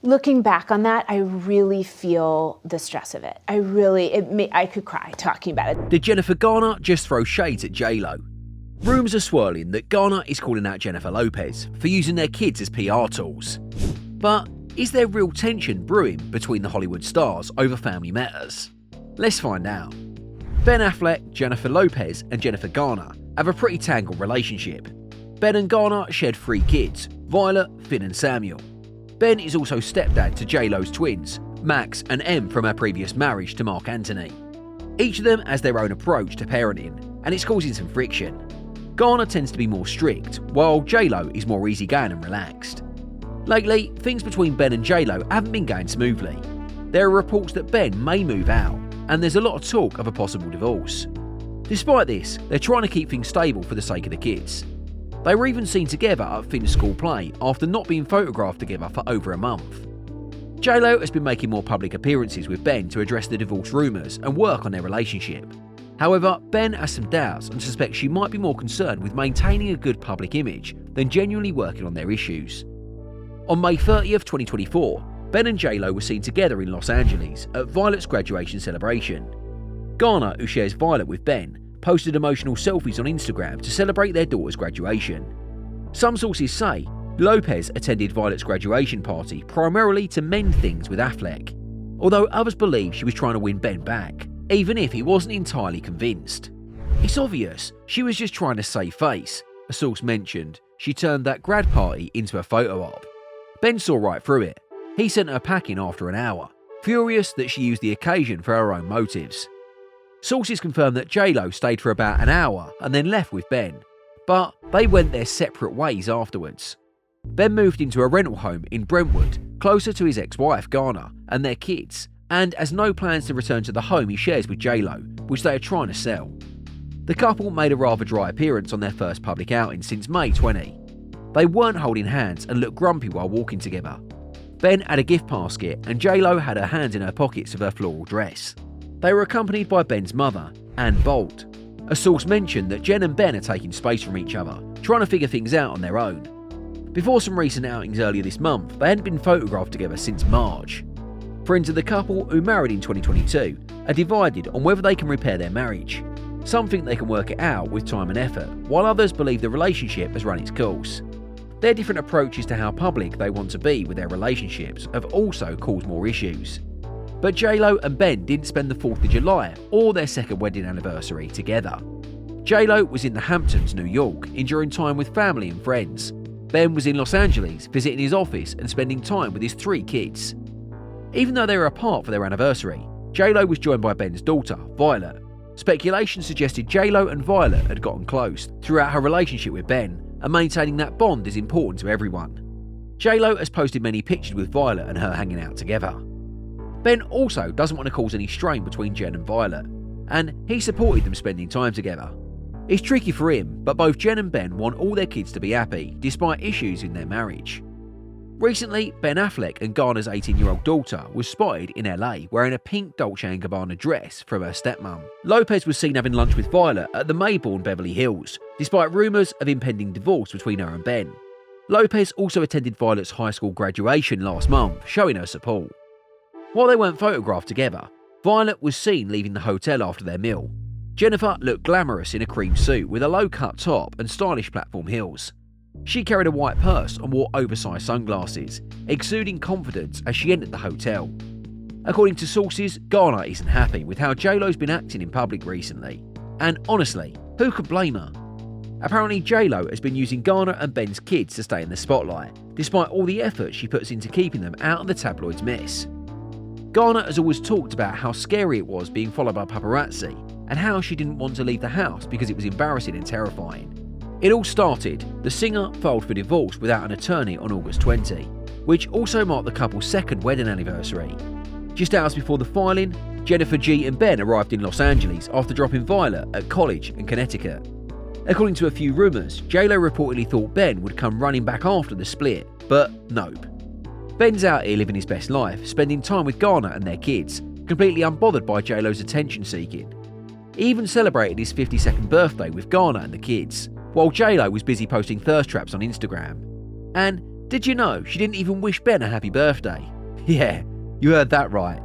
Looking back on that, I really feel the stress of it. I could cry talking about it. Did Jennifer Garner just throw shades at J-Lo? Rumours are swirling that Garner is calling out Jennifer Lopez for using their kids as PR tools. But is there real tension brewing between the Hollywood stars over family matters? Let's find out. Ben Affleck, Jennifer Lopez and Jennifer Garner have a pretty tangled relationship. Ben and Garner shared 3 kids, Violet, Finn and Samuel. Ben is also stepdad to J-Lo's twins, Max and Em from her previous marriage to Mark Anthony. Each of them has their own approach to parenting, and it's causing some friction. Garner tends to be more strict, while J-Lo is more easygoing and relaxed. Lately, things between Ben and J-Lo haven't been going smoothly. There are reports that Ben may move out, and there's a lot of talk of a possible divorce. Despite this, they're trying to keep things stable for the sake of the kids. They were even seen together at Finn's school play after not being photographed together for over a month. J-Lo has been making more public appearances with Ben to address the divorce rumours and work on their relationship. However, Ben has some doubts and suspects she might be more concerned with maintaining a good public image than genuinely working on their issues. On May 30th, 2024, Ben and J-Lo were seen together in Los Angeles at Violet's graduation celebration. Garner, who shares Violet with Ben, posted emotional selfies on Instagram to celebrate their daughter's graduation. Some sources say Lopez attended Violet's graduation party primarily to mend things with Affleck, although others believe she was trying to win Ben back, even if he wasn't entirely convinced. It's obvious she was just trying to save face, a source mentioned. She turned that grad party into a photo op. Ben saw right through it. He sent her packing after an hour, furious that she used the occasion for her own motives. Sources confirm that J-Lo stayed for about an hour and then left with Ben, but they went their separate ways afterwards. Ben moved into a rental home in Brentwood, closer to his ex-wife Garner and their kids, and has no plans to return to the home he shares with J-Lo, which they are trying to sell. The couple made a rather dry appearance on their first public outing since May 20. They weren't holding hands and looked grumpy while walking together. Ben had a gift basket and J-Lo had her hands in her pockets of her floral dress. They were accompanied by Ben's mother, Ann Bolt. A source mentioned that Jen and Ben are taking space from each other, trying to figure things out on their own. Before some recent outings earlier this month, they hadn't been photographed together since March. Friends of the couple, who married in 2022, are divided on whether they can repair their marriage. Some think they can work it out with time and effort, while others believe the relationship has run its course. Their different approaches to how public they want to be with their relationships have also caused more issues. But J-Lo and Ben didn't spend the 4th of July or their second wedding anniversary together. J-Lo was in the Hamptons, New York, enjoying time with family and friends. Ben was in Los Angeles, visiting his office and spending time with his 3 kids. Even though they were apart for their anniversary, J-Lo was joined by Ben's daughter, Violet. Speculation suggested J-Lo and Violet had gotten close throughout her relationship with Ben, and maintaining that bond is important to everyone. J-Lo has posted many pictures with Violet and her hanging out together. Ben also doesn't want to cause any strain between Jen and Violet, and he supported them spending time together. It's tricky for him, but both Jen and Ben want all their kids to be happy, despite issues in their marriage. Recently, Ben Affleck and Garner's 18-year-old daughter was spotted in LA wearing a pink Dolce & Gabbana dress from her stepmom. Lopez was seen having lunch with Violet at the Mayborn Beverly Hills, despite rumours of impending divorce between her and Ben. Lopez also attended Violet's high school graduation last month, showing her support. While they weren't photographed together, Violet was seen leaving the hotel after their meal. Jennifer looked glamorous in a cream suit with a low-cut top and stylish platform heels. She carried a white purse and wore oversized sunglasses, exuding confidence as she entered the hotel. According to sources, Garner isn't happy with how J-Lo's been acting in public recently. And honestly, who could blame her? Apparently J-Lo has been using Garner and Ben's kids to stay in the spotlight, despite all the effort she puts into keeping them out of the tabloids' mess. Garner has always talked about how scary it was being followed by paparazzi, and how she didn't want to leave the house because it was embarrassing and terrifying. It all started, the singer filed for divorce without an attorney on August 20, which also marked the couple's second wedding anniversary. Just hours before the filing, Jennifer G and Ben arrived in Los Angeles after dropping Violet at college in Connecticut. According to a few rumours, J-Lo reportedly thought Ben would come running back after the split, but nope. Ben's out here living his best life, spending time with Garner and their kids, completely unbothered by J-Lo's attention-seeking. He even celebrated his 52nd birthday with Garner and the kids, while J-Lo was busy posting thirst traps on Instagram. And Did you know she didn't even wish Ben a happy birthday? Yeah, you heard that right.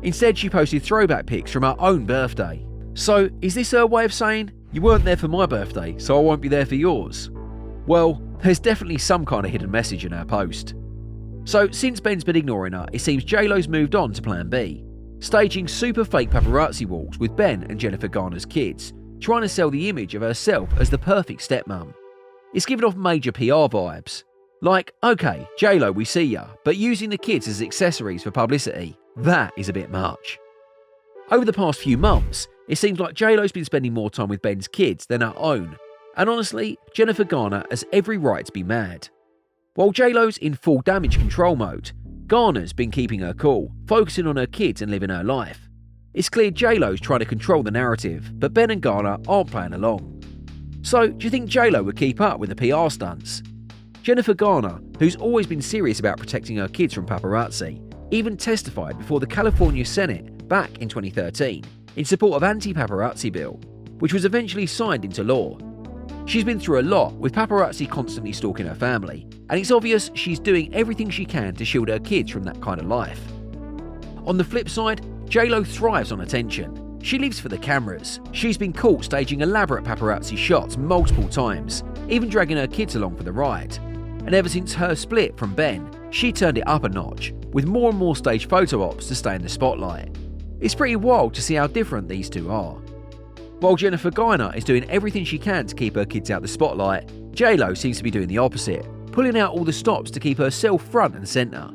Instead, she posted throwback pics from her own birthday. So, is this her way of saying, you weren't there for my birthday, so I won't be there for yours? Well, there's definitely some kind of hidden message in her post. So, since Ben's been ignoring her, it seems JLo's moved on to plan B, staging super fake paparazzi walks with Ben and Jennifer Garner's kids, trying to sell the image of herself as the perfect stepmom. It's given off major PR vibes. Like, okay, JLo, we see ya, but using the kids as accessories for publicity, that is a bit much. Over the past few months, it seems like JLo's been spending more time with Ben's kids than her own, and honestly, Jennifer Garner has every right to be mad. While JLo's in full damage control mode, Garner's been keeping her cool, focusing on her kids and living her life. It's clear JLo's trying to control the narrative, but Ben and Garner aren't playing along. So, do you think JLo would keep up with the PR stunts? Jennifer Garner, who's always been serious about protecting her kids from paparazzi, even testified before the California Senate back in 2013 in support of anti-paparazzi bill, which was eventually signed into law. She's been through a lot, with paparazzi constantly stalking her family, and it's obvious she's doing everything she can to shield her kids from that kind of life. On the flip side, JLo thrives on attention. She lives for the cameras. She's been caught staging elaborate paparazzi shots multiple times, even dragging her kids along for the ride. And ever since her split from Ben, she turned it up a notch, with more and more staged photo ops to stay in the spotlight. It's pretty wild to see how different these two are. While Jennifer Garner is doing everything she can to keep her kids out the spotlight, JLo seems to be doing the opposite, pulling out all the stops to keep herself front and centre.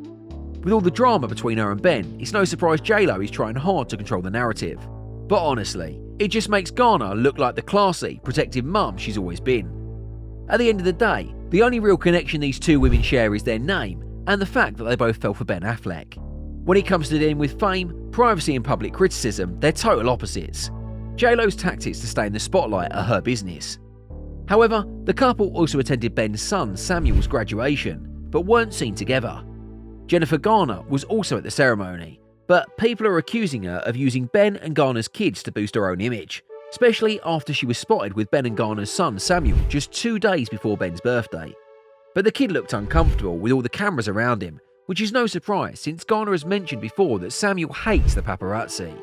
With all the drama between her and Ben, it's no surprise JLo is trying hard to control the narrative. But honestly, it just makes Garner look like the classy, protective mum she's always been. At the end of the day, the only real connection these two women share is their name and the fact that they both fell for Ben Affleck. When it comes to dealing with fame, privacy and public criticism, they're total opposites. JLo's tactics to stay in the spotlight are her business. However, the couple also attended Ben's son Samuel's graduation, but weren't seen together. Jennifer Garner was also at the ceremony, but people are accusing her of using Ben and Garner's kids to boost her own image, especially after she was spotted with Ben and Garner's son Samuel just 2 days before Ben's birthday. But the kid looked uncomfortable with all the cameras around him, which is no surprise since Garner has mentioned before that Samuel hates the paparazzi.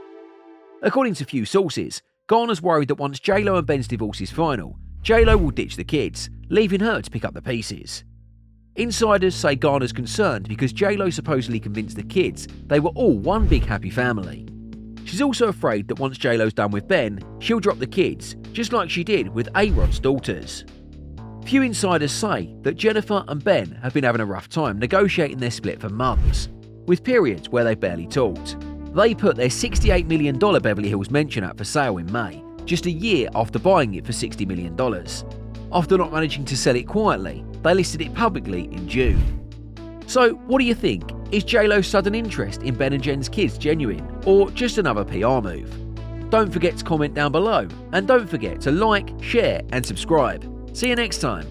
According to few sources, Garner's worried that once JLo and Ben's divorce is final, JLo will ditch the kids, leaving her to pick up the pieces. Insiders say Garner's concerned because JLo supposedly convinced the kids they were all one big happy family. She's also afraid that once JLo's done with Ben, she'll drop the kids, just like she did with A-Rod's daughters. Few insiders say that Jennifer and Ben have been having a rough time negotiating their split for months, with periods where they barely talked. They put their $68 million Beverly Hills mansion up for sale in May, just a year after buying it for $60 million. After not managing to sell it quietly, they listed it publicly in June. So, what do you think? Is JLo's sudden interest in Ben and Jen's kids genuine, or just another PR move? Don't forget to comment down below, and don't forget to like, share and subscribe. See you next time.